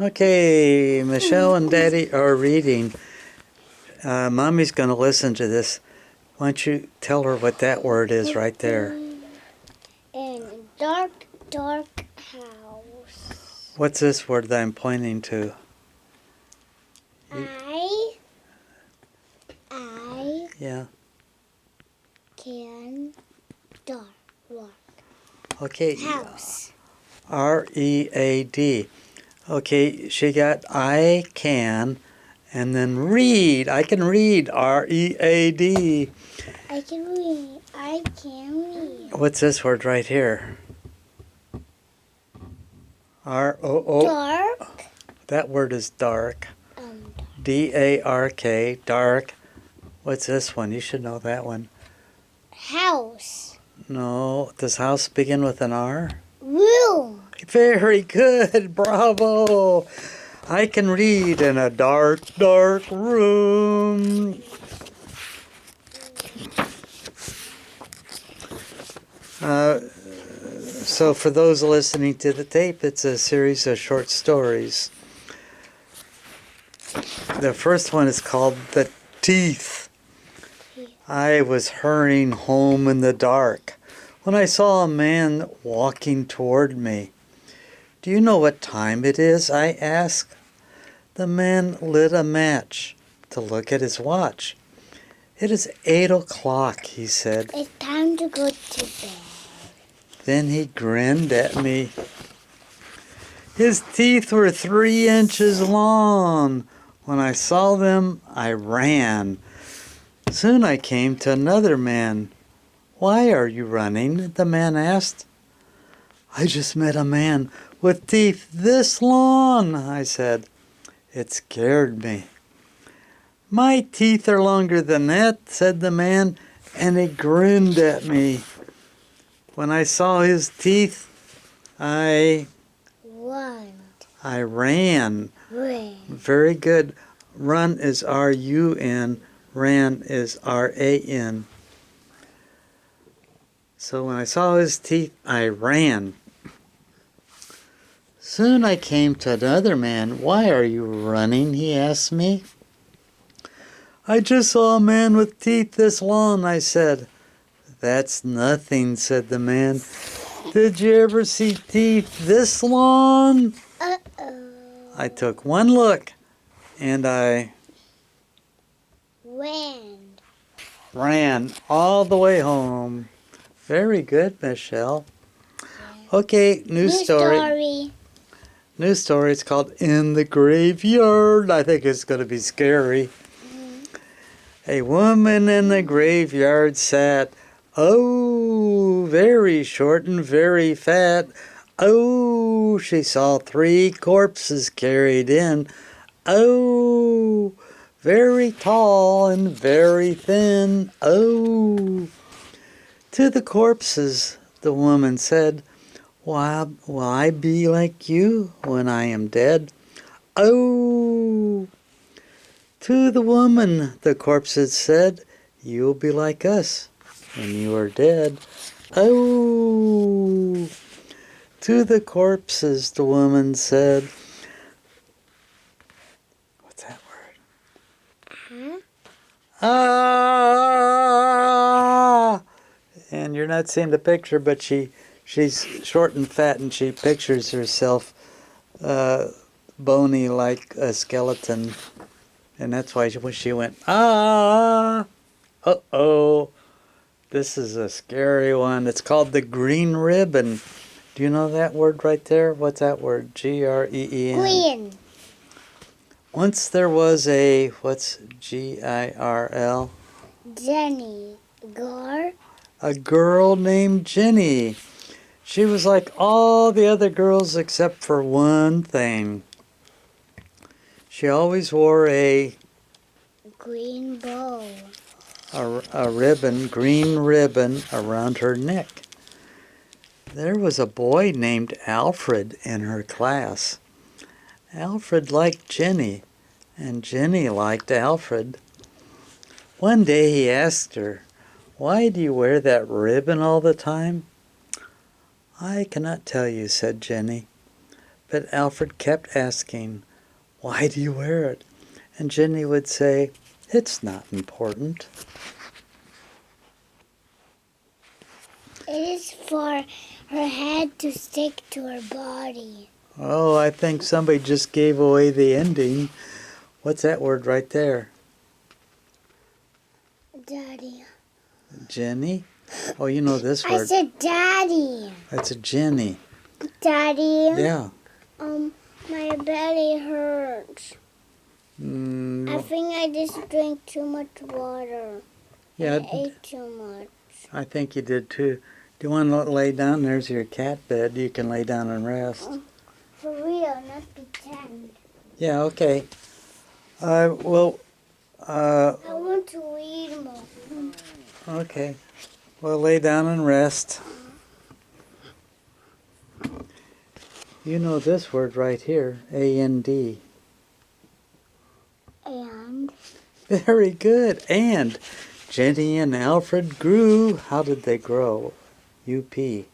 Okay, Michelle and Daddy are reading. Mommy's going to listen to this. Why don't you tell her what that word is right there? In a dark, dark house. What's this word that I'm pointing to? Yeah. Can dark walk. Okay. House. R-E-A-D. Okay, she got I can, and then read. I can read. R-E-A-D. I can read. I can read. What's this word right here? R-O-O. Dark. That word is dark. D-A-R-K. Dark. What's this one? You should know that one. House. No. Does house begin with an R? Room. Very good. Bravo. I can read in a dark, dark room. So for those listening to the tape, it's a series of short stories. The first one is called The Teeth. I was hurrying home in the dark when I saw a man walking toward me. Do you know what time it is? I asked. The man lit a match to look at his watch. It is 8 o'clock, he said. It's time to go to bed. Then he grinned at me. His teeth were 3 inches long. When I saw them, I ran. Soon I came to another man. Why are you running? The man asked. I just met a man with teeth this long, I said. It scared me. My teeth are longer than that, said the man, and he grinned at me. When I saw his teeth, I ran. Very good. Run is R-U-N. Ran is R-A-N. So when I saw his teeth, I ran. Soon I came to another man. Why are you running? He asked me. I just saw a man with teeth this long, I said. That's nothing, said the man. Did you ever see teeth this long? I took one look and I ran all the way home. Very good, Michelle. Okay, new story. New story. It's called In the Graveyard. I think it's going to be scary. A woman in the graveyard sat. Oh, very short and very fat. Oh, she saw 3 corpses carried in. Oh, very tall and very thin. Oh. To the corpses, the woman said, Will I be like you when I am dead? Oh. To the woman, the corpses said, You'll be like us when you are dead. Oh. To the corpses, the woman said, what's that word? Ah! And you're not seeing the picture, but she's short and fat, and she pictures herself bony like a skeleton. And that's why she went, ah! Uh-oh. This is a scary one. It's called the green ribbon. Do you know that word right there? What's that word? G-R-E-E-N. Green. Once there was a, what's G-I-R-L? Jenny. A girl named Jenny. She was like all the other girls except for one thing. She always wore a green bow. A ribbon, green ribbon around her neck. There was a boy named Alfred in her class. Alfred liked Jenny, and Jenny liked Alfred. One day he asked her, Why do you wear that ribbon all the time? I cannot tell you, said Jenny. But Alfred kept asking, "Why do you wear it?" And Jenny would say, "It's not important." It is for her head to stick to her body. Oh, I think somebody just gave away the ending. What's that word right there? Daddy. Jenny? Oh, you know this I word. said daddy. That's a Jenny. Daddy. Yeah. My belly hurts. I Mm, think I just drank too much water. yeah, I ate too much. I think you did too. Do you want to lay down? There's your cat bed. You can lay down and rest. For real, not pretend. Yeah, okay. Well, I want to read more. okay. Well, lay down and rest. You know this word right here, A-N-D. And Very good. And Jenny and Alfred grew. How did they grow? U-P.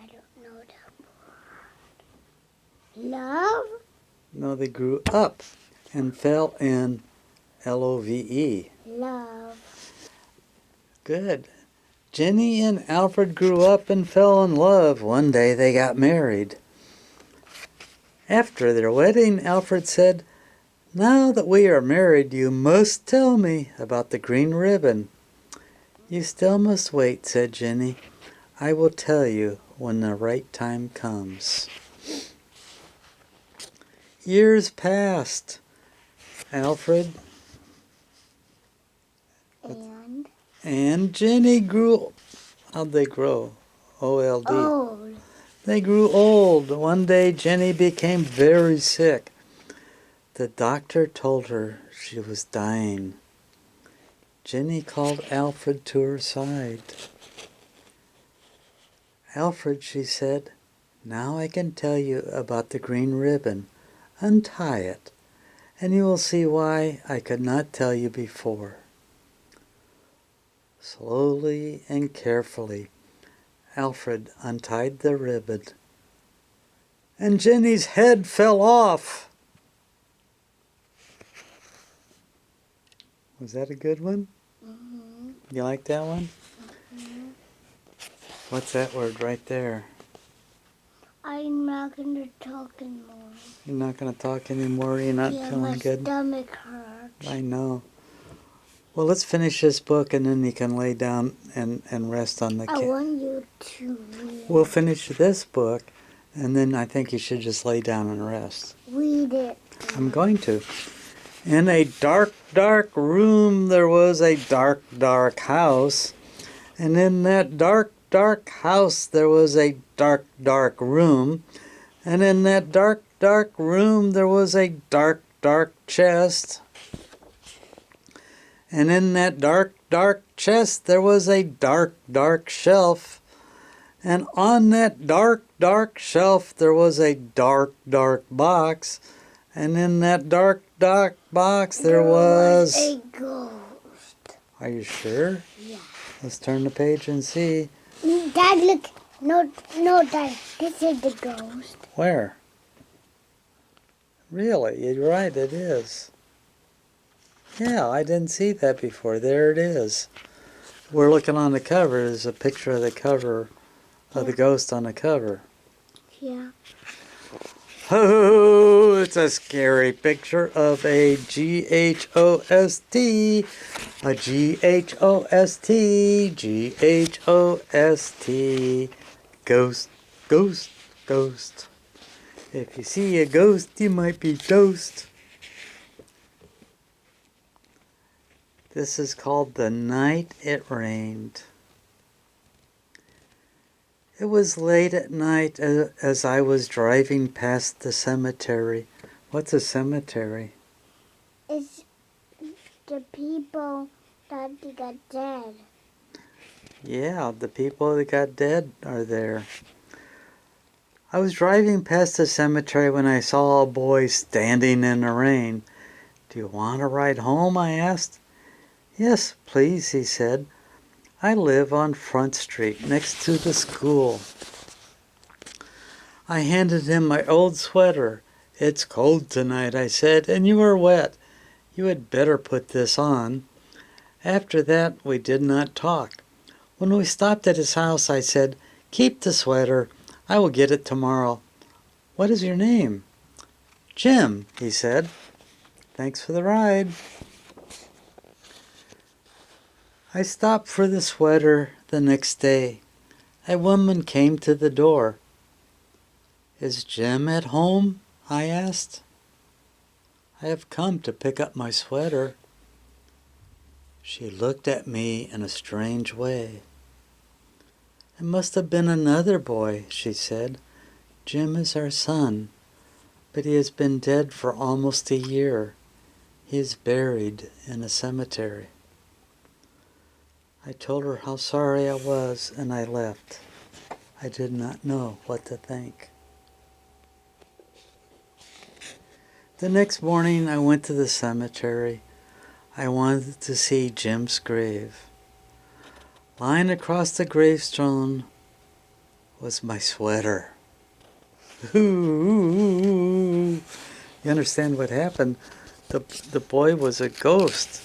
I don't know that word. Love? No, they grew up and fell in L-O-V-E. Love. Good. Jenny and Alfred grew up and fell in love. One day they got married. After their wedding, Alfred said, "Now that we are married, you must tell me about the green ribbon." "You still must wait," said Jenny. "I will tell you when the right time comes." Years passed. Alfred and Jenny grew. How'd they grow? O-L-D. Old. They grew old. One day Jenny became very sick. The doctor told her she was dying. Jenny called Alfred to her side. "Alfred," she said, "now I can tell you about the green ribbon. Untie it, and you will see why I could not tell you before." Slowly and carefully, Alfred untied the ribbon, and Jenny's head fell off. Was that a good one? Mm-hmm. You like that one? Mm-hmm. What's that word right there? I'm not going to talk anymore. You're not going to talk anymore? You're not feeling good? My stomach hurts. I know. Well, let's finish this book and then you can lay down and rest on the couch. I want you to read. We'll finish this book and then I think you should just lay down and rest. Read it. I'm going to. In a dark, dark room there was a dark, dark house. And in that dark, dark house there was a dark, dark room. And in that dark, dark room there was a dark, dark chest. And in that dark, dark chest there was a dark, dark shelf. And on that dark, dark shelf there was a dark, dark box. And in that dark, dark box there was a ghost. Are you sure? Yeah. Let's turn the page and see. Dad, look. No, Dad. This is the ghost. Where? Really? You're right, it is. Yeah, I didn't see that before. There it is. We're looking on the cover. There's a picture of the cover, of the ghost on the cover. Yeah. Oh, it's a scary picture of a G-H-O-S-T. A G-H-O-S-T. G-H-O-S-T. Ghost, ghost, ghost. If you see a ghost, you might be toast. This is called The Night It Rained. It was late at night as I was driving past the cemetery. What's a cemetery? It's the people that got dead. Yeah, the people that got dead are there. I was driving past the cemetery when I saw a boy standing in the rain. "Do you want to ride home?" I asked. "Yes, please," he said. "I live on Front Street, next to the school." I handed him my old sweater. "It's cold tonight," I said, "and you are wet. You had better put this on." After that, we did not talk. When we stopped at his house, I said, "Keep the sweater. I will get it tomorrow." "What is your name?" "Jim," he said. "Thanks for the ride." I stopped for the sweater the next day. A woman came to the door. "Is Jim at home?" I asked. "I have come to pick up my sweater." She looked at me in a strange way. "It must have been another boy," she said. "Jim is our son, but he has been dead for almost a year. He is buried in a cemetery." I told her how sorry I was, and I left. I did not know what to think. The next morning I went to the cemetery. I wanted to see Jim's grave. Lying across the gravestone was my sweater. Ooh. You understand what happened? The boy was a ghost,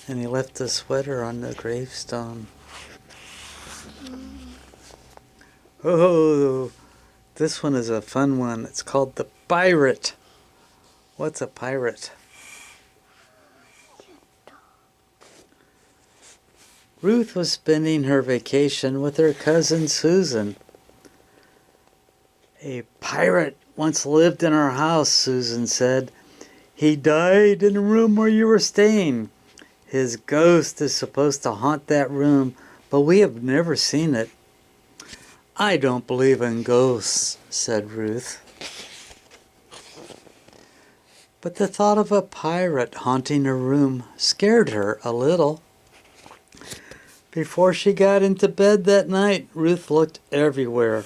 and he left the sweater on the gravestone. Oh, this one is a fun one. It's called The Pirate. What's a pirate? Ruth was spending her vacation with her cousin Susan. "A pirate once lived in our house," Susan said. "He died in the room where you were staying. His ghost is supposed to haunt that room, but we have never seen it." "I don't believe in ghosts," said Ruth. But the thought of a pirate haunting her room scared her a little. Before she got into bed that night, Ruth looked everywhere.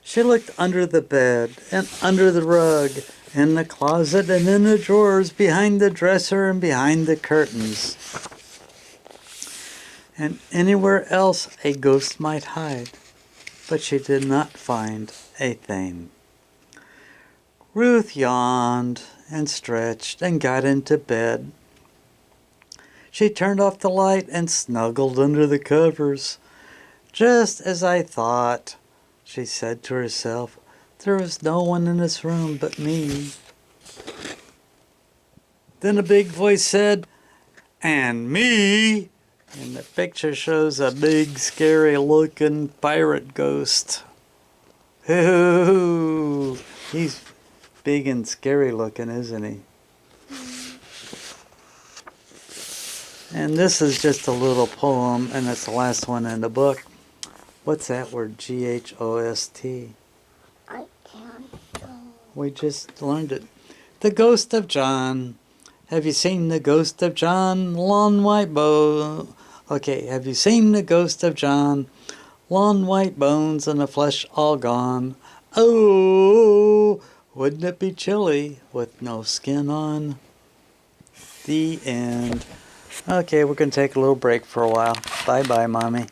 She looked under the bed, and under the rug, in the closet, and in the drawers, behind the dresser, and behind the curtains, and anywhere else a ghost might hide. But she did not find a thing. Ruth yawned and stretched and got into bed. She turned off the light and snuggled under the covers. "Just as I thought," she said to herself. "There is no one in this room but me." Then a big voice said, "And me!" And the picture shows a big, scary-looking pirate ghost. Ooh, he's big and scary-looking, isn't he? And this is just a little poem, and it's the last one in the book. What's that word, G-H-O-S-T? I can't. We just learned it. The Ghost of John. Have you seen the Ghost of John? Long white bow. Okay, have you seen the Ghost of John? Long white bones and the flesh all gone. Oh, wouldn't it be chilly with no skin on? The end. Okay, we're going to take a little break for a while. Bye-bye, Mommy.